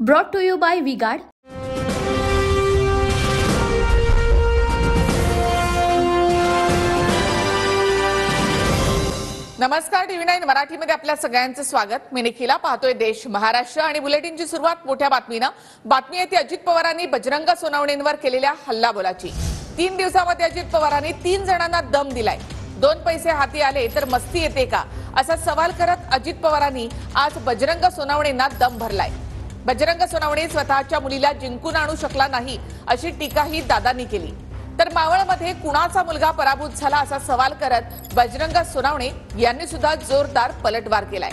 Brought to you by V-Guard. नमस्कार, TV9 मराठीमध्ये आपल्या सगळ्यांचं स्वागत. मी निखिला, पाहतोय देश महाराष्ट्र आणि बुलेटिनची सुरुवात मोठ्या बातमीनं. बातमी येते अजित पवारांनी बजरंग सोनवणेंवर केलेल्या हल्लाबोलाची. 3 दिवसामध्ये अजित पवारांनी 3 जणांना दम दिलाय. 2 पैसे हाती आले तर मस्ती येते का, असा सवाल करत अजित पवारांनी आज बजरंग सोनवणेंना दम भरलाय. बजरंग सोनवणे स्वतःच्या मुलीला जिंकून आणू शकला नाही अशी टीकाही दादांनी केली. तर मावळमध्ये कुणाचा मुलगा पराभूत झाला असा सवाल करत बजरंग सोनवणे यांनी सुद्धा जोरदार पलटवार केलाय.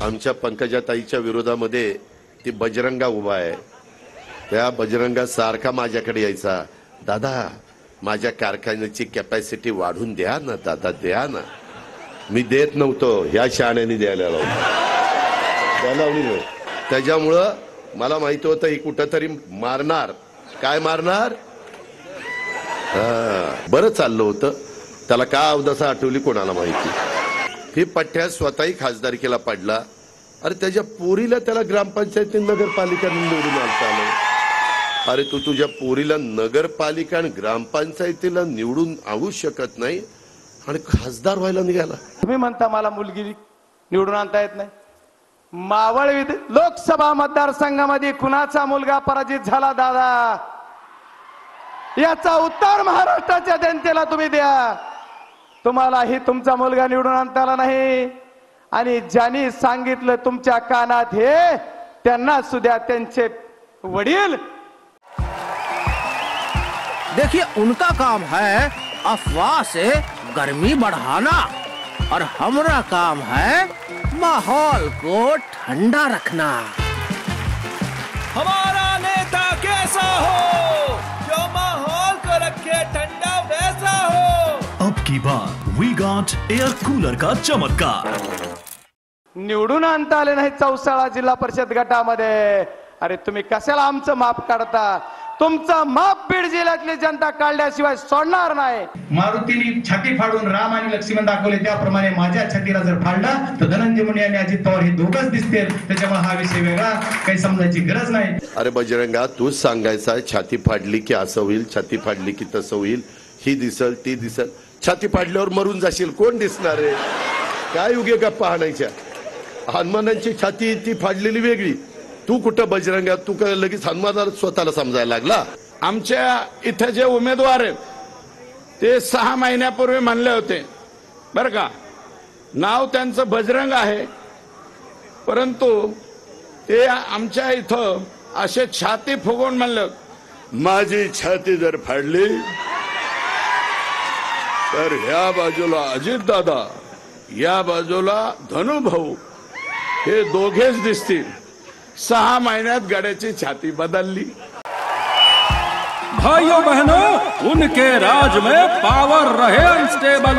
आमच्या पंकजाताईच्या विरोधामध्ये ती बजरंगा उभा आहे. त्या बजरंगा सारखा माझ्याकडे यायचा, दादा माझ्या कारखान्याची कॅपॅसिटी वाढून द्या ना, दादा द्या ना. मी देत नव्हतो, ह्या शहाण्याने द्यायला लावली. त्याच्यामुळं मला माहिती होतं ही कुठंतरी मारणार. काय मारणार? बरं चाललं होतं, त्याला का अवदसा आठवली कोणाला माहिती. ही पठ्ठ्या स्वतःही खासदारकीला पडला. अरे त्याच्या पोरीला त्याला ग्रामपंचायती नगरपालिका निवडून आलं. अरे तू तुझ्या पोरीला नगरपालिका आणि ग्रामपंचायतीला निवडून आणू शकत नाही आणि खासदार व्हायला निघाला. तुम्ही म्हणता मला मुलगी निवडून आणता येत नाही. मावळ लोकसभा मतदारसंघामध्ये कुणाचा मुलगा पराजित झाला दादा, याचा उत्तर महाराष्ट्राच्या जनतेला तुम्ही द्या. तुम्हालाही तुमचा मुलगा निवडून आणता आला नाही आणि ज्यांनी सांगितलं तुमच्या कानात हे त्यांना सुद्धा त्यांचे वडील. देखिए उनका काम है अफवाह से गर्मी बढ़ाना और हमारा काम है माहौल को ठंडा रखना. हमारा नेता कैसा हो जो माहौल को रखे ठंडा वैसा हो. अब की बार V-Guard एयर कूलर का चमत्कार. निवडून आणता आले नाही चौसाळा जिल्हा परिषद गटामध्ये. अरे तुम्ही कशाला आमचं माप काढता? तुमचं माप बीड जिल्ह्यातली जनता काढल्याशिवाय सोडणार नाही. मारुतीने छाती फाडून राम आणि लक्ष्मण दाखवले, त्याप्रमाणे माझ्या छातीला जर फाडला तर धनंजय मुंडे आणि अजित पवार हे दोघंच दिसतील. त्याच्यामुळे हा विषय वेगळा, काही समजायची गरज नाही. अरे बजरंगा, तूच सांगायचा छाती फाडली की असं होईल, छाती फाडली की तसं होईल, ही दिसल ती दिसल. छाती फाडल्यावर मरून जाशील, कोण दिसणार आहे? काय उगे गप्पा आणायच्या? हनुमानांची छाती ती फाडलेली वेगळी. तू कुठं बजरंगा, तू काय लगेच हनुमानाला स्वतःला समजायला लागला? आमच्या इथे जे उमेदवार आहेत ते 6 महिन्यापूर्वी म्हणले होते बरं का, नाव त्यांचं बजरंग आहे, परंतु ते आमच्या इथं असे छाती फुगवून म्हणलं, माझी छाती जर फाडली तर ह्या बाजूला अजित दादा, या बाजूला धनुभाऊ, हे दोघेच दिसतील. 6 महिन्यात गड्याची छाती बदलली. भाइयों बहनों, उनके राज में पावर रहे अनस्टेबल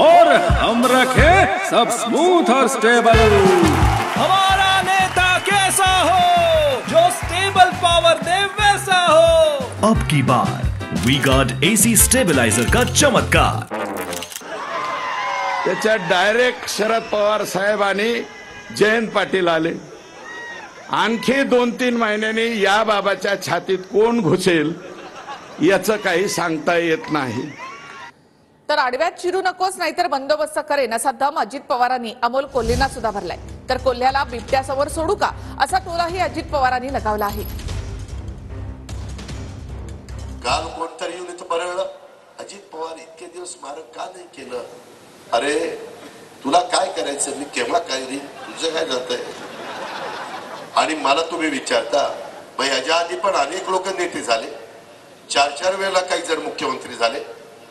और हम रखे सब स्मूथ और स्टेबल. हमारा नेता कैसा हो जो स्टेबल पावर दे वैसा हो. अब की बार V-Guard AC स्टेबलाइजर का चमत्कार. त्याच्यात डायरेक्ट शरद पवार साहेब आणि जयंत पाटील आले. आणखी 2-3 महिन्यांनी या बाबाच्या छातीत कोण घुसेल याचं काही सांगता येत नाही. तर आडव्यात चिरू नकोस नाहीतर बंदोबस्त करेन असा दम अजित पवारांनी अमोल कोल्हेंना सुद्धा भरलाय. तर कोल्ह्याला बिबट्यासमोर सोडू का असा टोलाही अजित पवारांनी लगावला आहे. काल कोणतरी येऊन इथं बरळलं, अजित पवार इतके दिवस स्मारक का नाही केलं? अरे तुला काय करायचं, मी केव्हा काय रे, तुझं काय जातंय? आणि मला तुम्ही विचारता, मग ह्याच्या आधी पण अनेक लोक नेते झाले, 4-4 वेळेला काही जर मुख्यमंत्री झाले,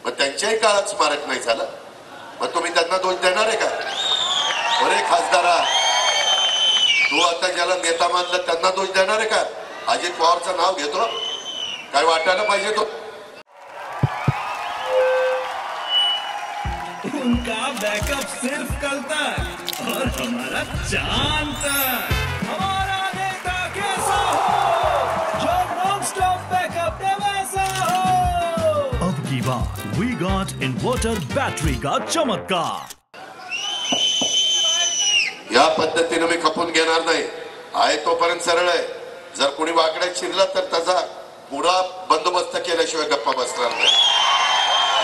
मग त्यांच्याही काळात स्मारक नाही झालं, मग तुम्ही त्यांना दोष देणार आहे का? अरे खासदारा, तू आता ज्याला नेता मानलं त्यांना दोष देणार आहे का? अजित पवारचं नाव घेतो, काय वाटायला पाहिजे तो. उनका बैकअप सिर्फ कल तक और हमारा चांद तक। हमारा नेता कैसा हो जो नॉन स्टॉप बैकअप दे वैसा हो। अब की बार वी गॉट इन्वर्टर बैटरी का चमत्कार। या पद्धतीने मी खपून घेणार नाही, आहे तोपर्यंत सरळ आहे। जर कोणी वाकड्यात शिरला तर त्याचा पुरा बंदोबस्त केल्याशिवाय गप्पा बसणार नाही,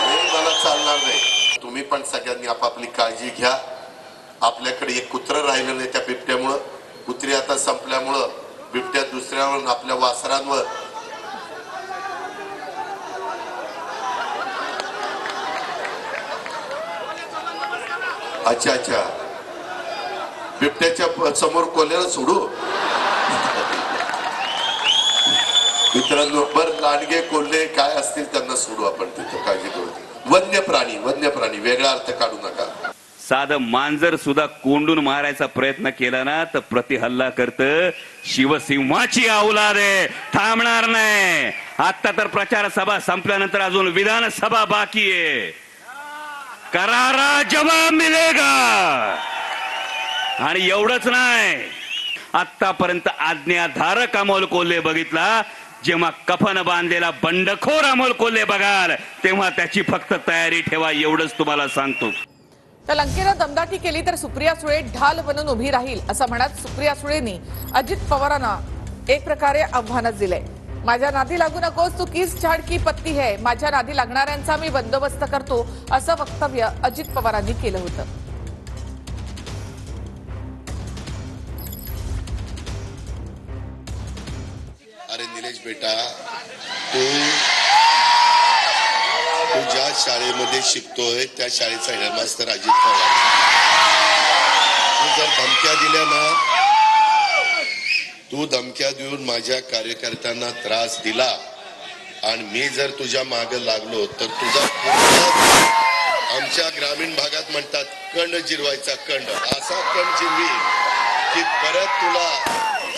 हे मला चालणार नाही। तुम्ही पण सगळ्यांनी आपापली काळजी घ्या। आपल्याकडे एक कुत्र राहिलं नाही त्या बिबट्यामुळं, कुत्री आता संपल्यामुळं बिबट्या दुसऱ्यावर आपल्या वासरांवर अच्छा बिबट्याच्या समोर कोल्याला सोडू मित्रांनो, बर लांडगे कोल्हे काय असतील त्यांना सोडू आपण तिथं, काळजी करू। वन्य प्राणी वेगळा अर्थ काढू नका। साधं मांजर सुद्धा कोंडून मारायचा प्रयत्न केला ना तर प्रतिहल्ला करत। शिवसिंहाची औलाद आहे, थांबणार नाही। आता तर प्रचार सभा संपल्यानंतर अजून विधानसभा बाकी आहे, करारा जवाब मिलेगा। आणि एवढंच नाही, आतापर्यंत आज्ञाधारक अमोल कोल्हे बघितला, जेव्हा कफन बांधलेला बंडखोर अमोल कोल्हे बघाल तेव्हा त्याची फक्त तयारी ठेवा, एवढंच तुम्हाला सांगतो। तर लंकेनं दमदाटी केली तर सुप्रिया सुळे ढाल बनून उभी राहील असं म्हणत सुप्रिया सुळेंनी अजित पवारांना एक प्रकारे आव्हानच दिलंय। माझ्या नादी लागू नकोस, तू किस झाड की पत्ती है, माझ्या नादी लागणाऱ्यांचा मी बंदोबस्त करतो असं वक्तव्य अजित पवारांनी केलं होतं। अरे निलेश बेटा, तू ज्या शाळेमध्ये शिकतोय त्या शाळेचा हेडमास्तर अजित पवार। तू जर धमक्या दिल्या ना, तू धमक्या देऊन माझ्या कार्यकर्त्यांना त्रास दिला आणि मी जर तुझ्या मागे लागलो तर तुझा आमच्या ग्रामीण भागात म्हणतात कंड जिरवायचा, कंड असा कंड जिरवी की परत तुला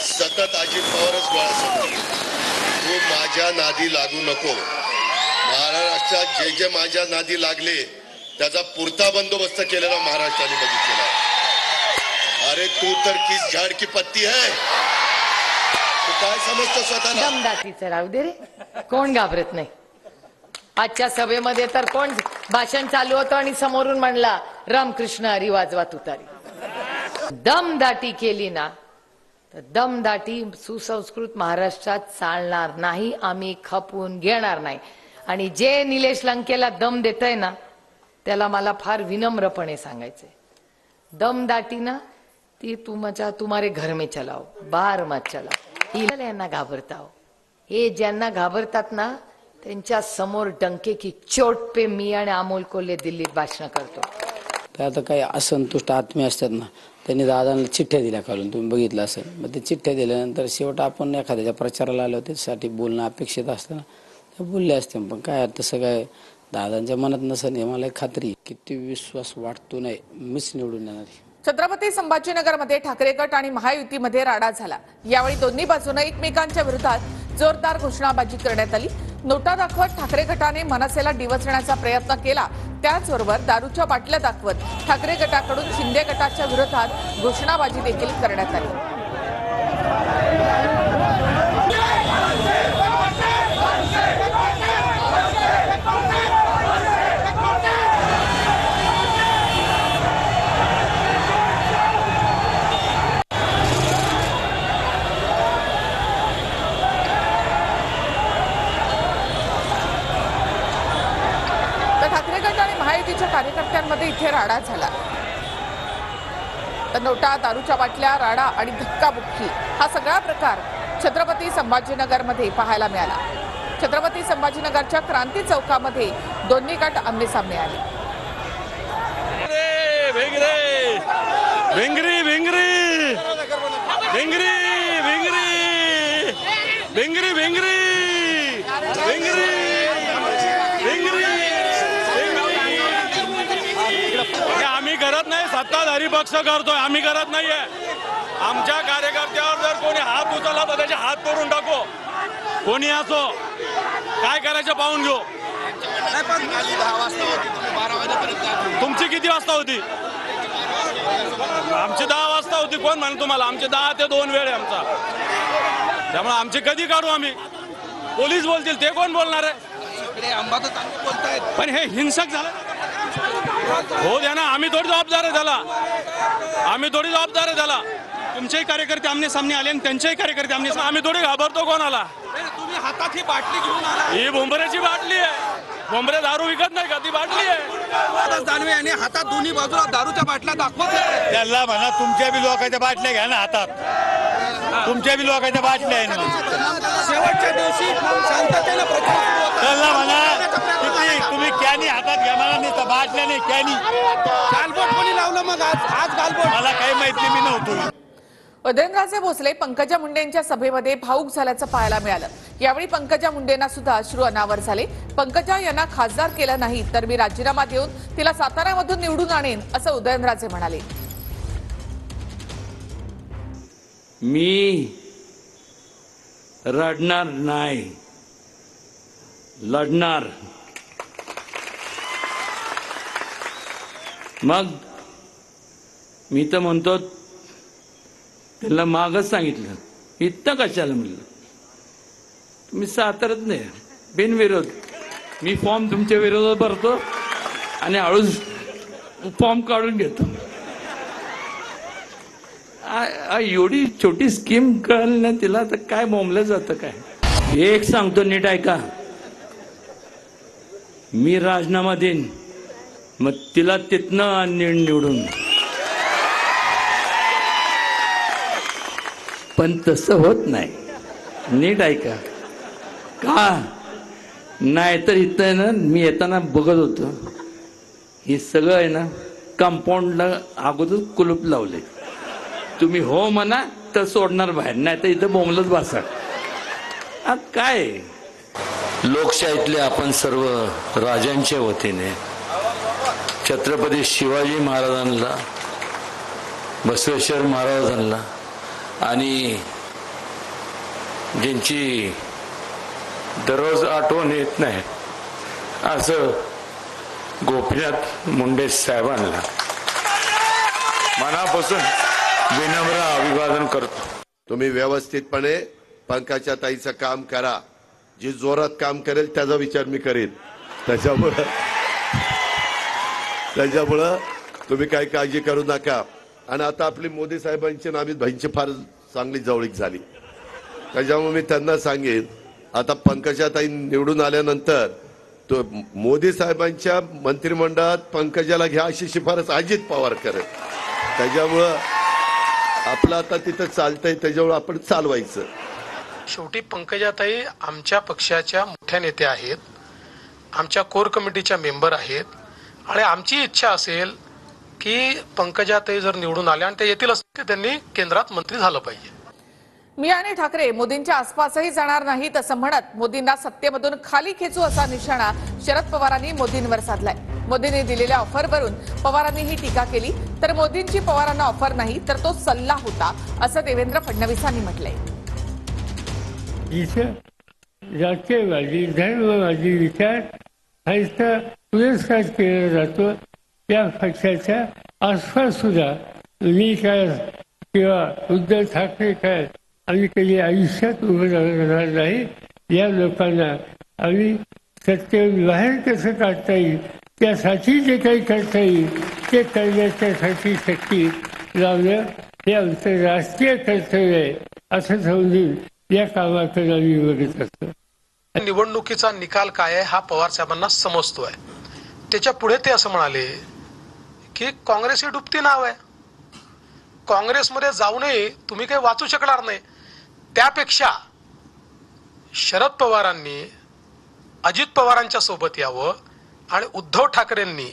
सतत अजित पवारच गोळा समोर। तू माझ्या नादी लागू नको। महाराष्ट्रात जे माझ्या नादी लागले त्याचा पुरता बंदोबस्त केलेला महाराष्ट्राने बघितलेला। अरे तू तर किस झाड की पत्ती है, तू काय समजतो स्वतःला? दमदाटीचं राहू दे रे, कोण घाबरत नाही। आजच्या सभेमध्ये तर कोण भाषण चालू होतं आणि समोरून म्हणला रामकृष्ण हरी वाजवा तुतारी। दमदाटी केली ना तर दमदाटी सुसंस्कृत महाराष्ट्रात चालणार नाही, आम्ही खपून घेणार नाही। आणि जे निलेश लंकेला दम देतय ना त्याला मला फार विनम्रपणे सांगायचंय, दमदाटी ना ती तुम्हारे घर में चलाओ, बाहर मत चलाओ। यांना घाबरताओ, हे ज्यांना घाबरतात ना त्यांच्या समोर डंके की चोट पे मी आणि अमोल कोल्हे दिल्लीत भाषण करतो। तर आता काही असंतुष्ट आत्मे असतात ना, त्यांनी दादांना चिठ्ठ्या दिल्या काढून, तुम्ही बघितलं असेल। मग ते चिठ्ठ्या दिल्यानंतर शेवट आपण एखाद्याच्या प्रचाराला आलो त्याच्यासाठी बोलणं अपेक्षित असताना ते बोलले असते, पण काय तसं काय दादांच्या मनात नसेल हे मला खात्री। किती विश्वास वाटतो नाही, मीच निवडून येणार। छत्रपती संभाजीनगरमध्ये ठाकरे गट आणि महायुतीमध्ये राडा झाला। यावेळी दोन्ही बाजूने एकमेकांच्या विरोधात जोरदार घोषणाबाजी करण्यात आली। नोटा दाखवत ठाकरे गटाने मनसेला डिवचण्याचा प्रयत्न केला, त्याचबरोबर दारूच्या बाटल्या दाखवत ठाकरे गटाकडून शिंदे गटाच्या विरोधात घोषणाबाजी देखील करण्यात आली। महायुतीच्या कार्यकर्त्यांमध्ये इथे राडा झाला। तर नोटा, दारूच्या बाटल्या, राडा आणि धक्काबुक्की हा सगळा प्रकार छत्रपती संभाजीनगरमध्ये पाहायला मिळाला। छत्रपती संभाजीनगरच्या क्रांती चौकामध्ये दोन्ही गट आमने-सामने आले। भिंगरी भिंगरी भिंगरी भिंगरी भिंगरी भिंगरी भिंगरी आम्ही करत नाही, सत्ताधारी पक्ष करतोय, आम्ही करत नाहीये। आमच्या कार्यकर्त्यावर जर कोणी हात उचलला तर त्याचे हात तोडून टाको, कोणी असो, काय करायचं पाहून घेऊ। तुमची किती वाजता होती? आमची 10 वाजता होती. कोण म्हणे तुम्हाला? आमची 10 ते 2 वेळ आहे आमचा. त्यामुळे आमची कधी काढू आम्ही? पोलीस बोलतील, ते कोण बोलणार आहे? पण हे हिंसक झालं हो द्या ना. आम्ही थोडी जबाबदार आहे त्याला. तुमचेही कार्यकर्ते आमने सामने आले आणि त्यांचेही कार्यकर्ते आमने. आम्ही थोडी घाबरतो कोणाला? तुम्ही हातात ही बाटली घेऊन आला. ही भोंबऱ्याची बाटली आहे. भोंबरे दारू विकत नाही का? ती बाटली आहे. दानवे यांनी हातात दोन्ही बाजूला दारूच्या बाटल्या दाखवत. त्याला म्हणा तुमच्या बी लोकांच्या बाटल्या घ्या ना हातात. तुमच्या बी लोकांच्या बाटल्या आहे ना. शेवटच्या दिवशी शांततेने त्याला म्हणा तुम्ही कॅनी हातात घ्या. मला नाही तर बाटल्या नाही, कॅनी. गालबोट कोणी लावलं मग? आज गालबोट मला काही माहित नाही, मी नव्हतो. उदयनराजे भोसले पंकजा मुंडेंच्या सभेमध्ये भाऊक झाल्याचं पाहायला मिळालं. यावेळी पंकजा मुंडेंना सुद्धा अश्रू अनावर झाले. पंकजा यांना खासदार केलं नाही तर मी राजीनामा देऊन तिला साताऱ्यामधून निवडून आणेन असं उदयनराजे म्हणाले. मी रडणार नाही, लढणार. मग मी तर म्हणतो त्यांना मागच सांगितलं, इतकं कशाला म्हणलं? तुम्ही सातारत नाही, बिनविरोध. मी फॉर्म तुमच्या विरोधात भरतो आणि हळूच फॉर्म काढून घेतो. एवढी छोटी स्कीम कळलं ना तिला, तर काय बोंबलं जातं काय? एक सांगतो, नीट ऐका. मी राजीनामा देईन, मग तिला तिथनं निवडून. पण तसं होत नाही. नीट ऐका. का नाही तर इथं आहे ना, मी येताना बघत होतो, हे सगळं आहे ना कंपाऊंडला अगोदर कुलूप लावले. तुम्ही हो म्हणा तर सोडणार बाहेर, नाही तर इथं बोंबलत बसा. काय लोकशाहीतले आपण सर्व राजांच्या वतीने छत्रपती शिवाजी महाराजांना, बसवेश्वर महाराजांना आणि ज्यांची दररोज आठवण येत नाही असं गोपीनाथ मुंडे साहेबांना मनापासून विनम्र अभिवादन करतो. तुम्ही व्यवस्थितपणे पंकजा ताईचं काम करा. जी जोरात काम करेल त्याचा विचार मी करेन. त्याच्यामुळं तुम्ही काही काळजी करू नका. आणि आता आपली मोदी साहेबांची आणि अमित भाईंची फार चांगली जवळीक झाली. त्याच्यामुळे मी त्यांना सांगेन, आता पंकजाताई निवडून आल्यानंतर तो मोदी साहेबांच्या मंत्रिमंडळात पंकजाला घ्या अशी शिफारस अजित पवार करेल. त्याच्यामुळं आपलं आता तिथं चालतंय, त्याच्यामुळे आपण चालवायचं. शेवटी पंकजाताई आमच्या पक्षाच्या मोठ्या नेत्या आहेत, आमच्या कोर कमिटीच्या मेंबर आहेत आणि आमची इच्छा असेल की पंकजाताई जर निवडून आल्या आणि ते येतील असं त्यांनी केंद्रात मंत्री झालं पाहिजे. मी आणि ठाकरे मोदींच्या आसपासही जाणार नाहीत असं म्हणत मोदींना सत्तेमधून खाली खेचू असा निशाणा शरद पवारांनी मोदींवर साधलाय. मोदींनी दिलेल्या ऑफरवरून पवारांनी ही टीका केली. तर मोदींची पवारांना ऑफर नाही तर तो सल्ला होता असं देवेंद्र फडणवीसांनी म्हटलंय. जिथं जातीयवादी धर्मवादी विचार ह्याचा पुरस्कार केला जातो त्या पक्षाच्या आसपास सुद्धा मी काय किंवा उद्धव ठाकरे काय आम्ही कधी आयुष्यात उभं राहणार नाही. या लोकांना आम्ही सत्तेवर बाहेर कसं काढता येईल त्यासाठी जे काही करता येईल ते करण्याच्यासाठी शक्ती लावणं हे आमचं राष्ट्रीय कर्तव्य आहे असं समजून या कामाकडे आम्ही बघत असतो. निवडणुकीचा निकाल काय आहे हा पवार साहेबांना समजतोय. त्याच्या पुढे ते असं म्हणाले की काँग्रेस ही डुबती नाव आहे, काँग्रेसमध्ये जाऊनही तुम्ही काही वाचू शकणार नाही. त्यापेक्षा शरद पवारांनी अजित पवारांच्या सोबत यावं आणि उद्धव ठाकरेंनी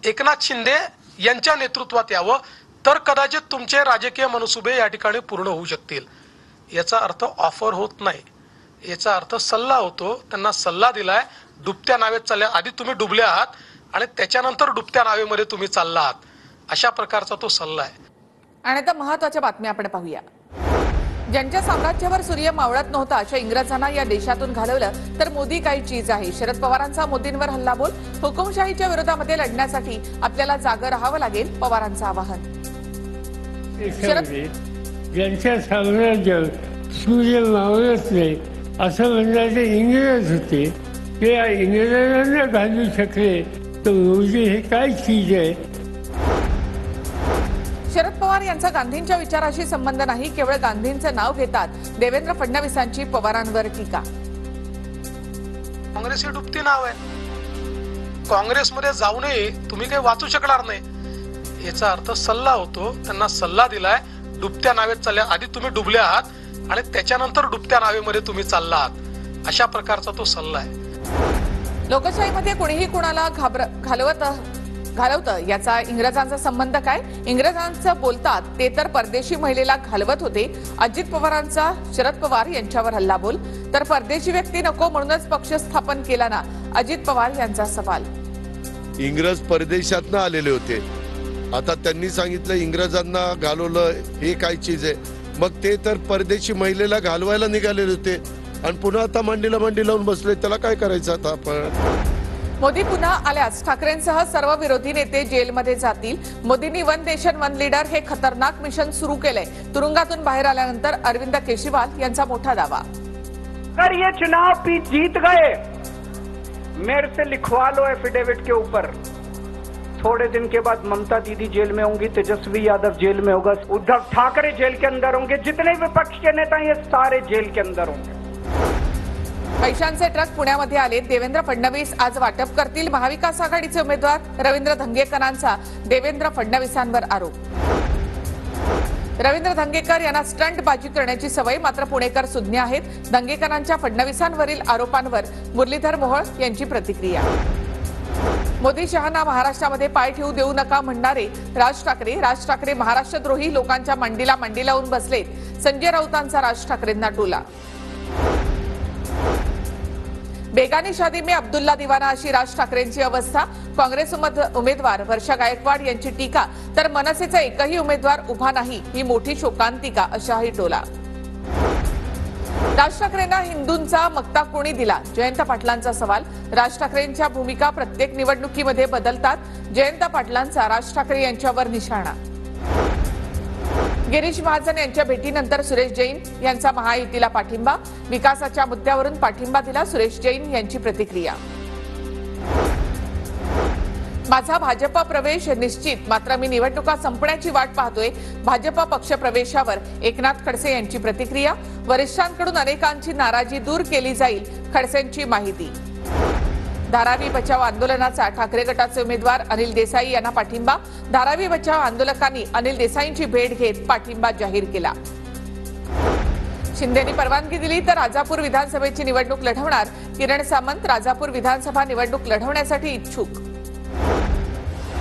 एकनाथ शिंदे यांच्या नेतृत्वात यावं तर कदाचित तुमचे राजकीय मनसुबे या ठिकाणी पूर्ण होऊ शकतील. याचा अर्थ ऑफर होत नाही, याचा अर्थ सल्ला होतो. त्यांना सल्ला दिलाय, डुबत्या नावेत चालल्या. आधी तुम्ही डुबले आहात आणि त्याच्यानंतर डुबत्या नावेमध्ये तुम्ही चालला आहात, अशा प्रकारचा तो सल्ला आहे. आणि आता महत्त्वाच्या बातम्या आपण पाहूया. ज्यांच्या साम्राज्यावर सूर्य मावळत नव्हता अशा इंग्रजांना या देशातून घालवलं तर मोदी काही चीज आहे. शरद पवारांचा मोदींवर हल्लाबोल. हुकुमशाहीच्या विरोधामध्ये लढण्यासाठी आपल्याला जागं राहावं लागेल, पवारांचं आवाहन. ज्यांच्या साम्राज्यावर सूर्य मावळत नाही असं म्हणणारे इंग्रज होते, ते इंग्रजांना घालू शकले तर मोदी हे काय चीज आहे. शरद पवार यांचा गांधींच्या विचाराशी संबंध नाही, केवळ गांधींचं नाव घेतात. देवेंद्र फडणवीसांची पवारांवर टीका. काँग्रेस हे डुबती नाव आहे. काँग्रेसमध्ये जाऊनही तुम्ही काही वाचू शकणार नाही, याचा अर्थ सल्ला होतो. त्यांना सल्ला दिलाय, डुबत्या नावेत चालल्या. आधी तुम्ही डुबले आहात आणि त्याच्यानंतर डुबत्या नावेमध्ये तुम्ही चालला आहात, अशा प्रकारचा तो सल्ला आहे. लोकशाहीमध्ये कोणीही कुणाला घालवतं याचा इंग्रजांचा संबंध काय. इंग्रजांचं बोलतात ते तर परदेशी महिलेला घालवत होते. अजित पवारांचा शरद पवार यांच्यावर हल्लाबोल. तर परदेशी व्यक्ती नको म्हणूनच पक्ष स्थापन केला ना, अजित पवार यांचा सवाल. इंग्रज परदेशातनं आलेले होते, आता त्यांनी सांगितलं इंग्रजांना घालवलं, हे काय चीज आहे. मग ते तर परदेशी महिलेला घालवायला निघालेले होते आणि पुन्हा आता मांडीला मांडी लावून बसले, त्याला काय करायचं आता आपण. मोदी पुन्हा आल्यास ठाकरेंसह सर्व विरोधी नेते जेलमध्ये जातील. मोदींनी वन नेशन वन लीडर हे खतरनाक मिशन सुरू केलंय. तुरुंगातून बाहेर आल्यानंतर अरविंद केजरीवाल यांचा मोठा दावा. अगर ये चुनाव जीत गए, मेरे से लिखवा लो एफिडेविट के ऊपर, थोड़े दिन के बाद ममता दीदी जेल में होंगी, तेजस्वी यादव जेल में होगा, उद्धव ठाकरे जेल के अंदर होंगे, जितने विपक्ष के नेता ये सारे जेल के अंदर होंगे. पैशांचे ट्रक पुण्यामध्ये आले. देवेंद्र फडणवीस आज वाटप करतील. महाविकास आघाडीचे उमेदवार रवींद्र धंगेकरांचा देवेंद्र फडणवीसांवर आरोप. रवींद्र धंगेकर यांना स्टंटबाजी करण्याची सवय, मात्र पुणेकर सुज्ञ आहेत. धंगेकरांच्या फडणवीसांवरील आरोपांवर मुरलीधर मोहोळ यांची प्रतिक्रिया. मोदी शहांना महाराष्ट्रामध्ये पाय ठेवू देऊ नका म्हणणारे राज ठाकरे महाराष्ट्रद्रोही लोकांच्या मांडीला मांडी लावून बसलेत. संजय राऊतांचा राज ठाकरेंना टोला. बेगानी शादी में अब्दुल्ला दिवाना अशी राज ठाकरेंची अवस्था. काँग्रेस उमेदवार वर्षा गायकवाड यांची टीका. तर मनसेचा एकही उमेदवार उभा नाही, ही मोठी शोकांतिका, अशाही टोला. राज ठाकरेंना हिंदूंचा मक्ता कोणी दिला, जयंत पाटलांचा सवाल. राज ठाकरेंच्या भूमिका प्रत्येक निवडणुकीमध्ये बदलतात. जयंत पाटलांचा राज ठाकरे यांच्यावर निशाणा. गिरीश महाजन यांच्या भेटीनंतर सुरेश जैन यांचा महायुतीला पाठिंबा. विकासाच्या मुद्द्यावरून पाठिंबा दिला. सुरेश जैन यांची प्रतिक्रिया. माझा भाजपा प्रवेश निश्चित, मात्र मी निवडणुका संपण्याची वाट पाहतोय. भाजपा पक्ष प्रवेशावर एकनाथ खडसे यांची प्रतिक्रिया. वरिष्ठांकडून अनेकांची नाराजी दूर केली जाईल, खडसेंची माहिती. धारावी बचाव आंदोलनाचा ठाकरे गटाचे उमेदवार अनिल देसाई यांना पाठिंबा. धारावी बचाव आंदोलकांनी अनिल देसाईंची भेट घेत पाठिंबा जाहीर केला. शिंदेनी परवानगी दिली तर राजापूर विधानसभेची निवडणूक लढवणार. किरण सामंत राजापूर विधानसभा निवडणूक लढवण्यासाठी इच्छुक.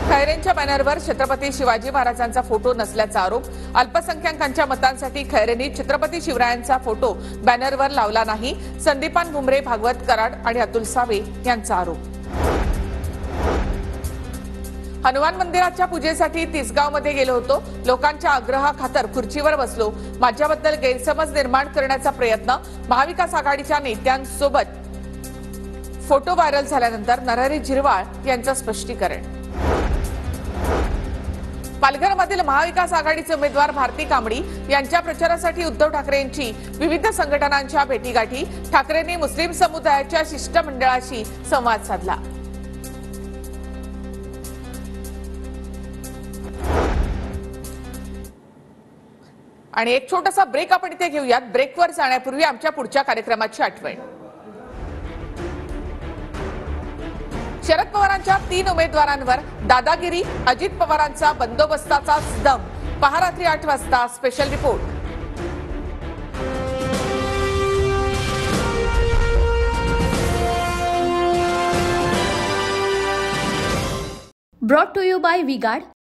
खैरेंच्या बॅनरवर छत्रपती शिवाजी महाराजांचा फोटो नसल्याचा आरोप. अल्पसंख्याकांच्या मतांसाठी खैरेंनी छत्रपती शिवरायांचा फोटो बॅनरवर लावला नाही. संदीपान भुमरे, भागवत कराड आणि अतुल सावे यांचा आरोप. हनुमान मंदिराच्या पूजेसाठी तिसगावमध्ये गेलो होतो. लोकांच्या आग्रहाखातर खुर्चीवर बसलो. माझ्याबद्दल गैरसमज निर्माण करण्याचा प्रयत्न. महाविकास आघाडीच्या नेत्यांसोबत फोटो व्हायरल झाल्यानंतर नरहरी झिरवाळ यांचं स्पष्टीकरण. पालघरमधील महाविकास आघाडीचे उमेदवार भारती कांबडी यांच्या प्रचारासाठी उद्धव ठाकरे यांची विविध संघटनांच्या भेटीगाठी. ठाकरेंनी मुस्लिम समुदायाच्या शिष्टमंडळाशी संवाद साधला. आणि एक छोटासा ब्रेक आपण इथे घेऊयात. ब्रेकवर जाण्यापूर्वी आमच्या पुढच्या कार्यक्रमाची आठवण. शरद पवारांच्या 3 उमेदवारांवर दादागिरी. अजित पवारांचा बंदोबस्ताचा दम. पहा रात्री 8 वाजता special report. Brought to you by V-Guard.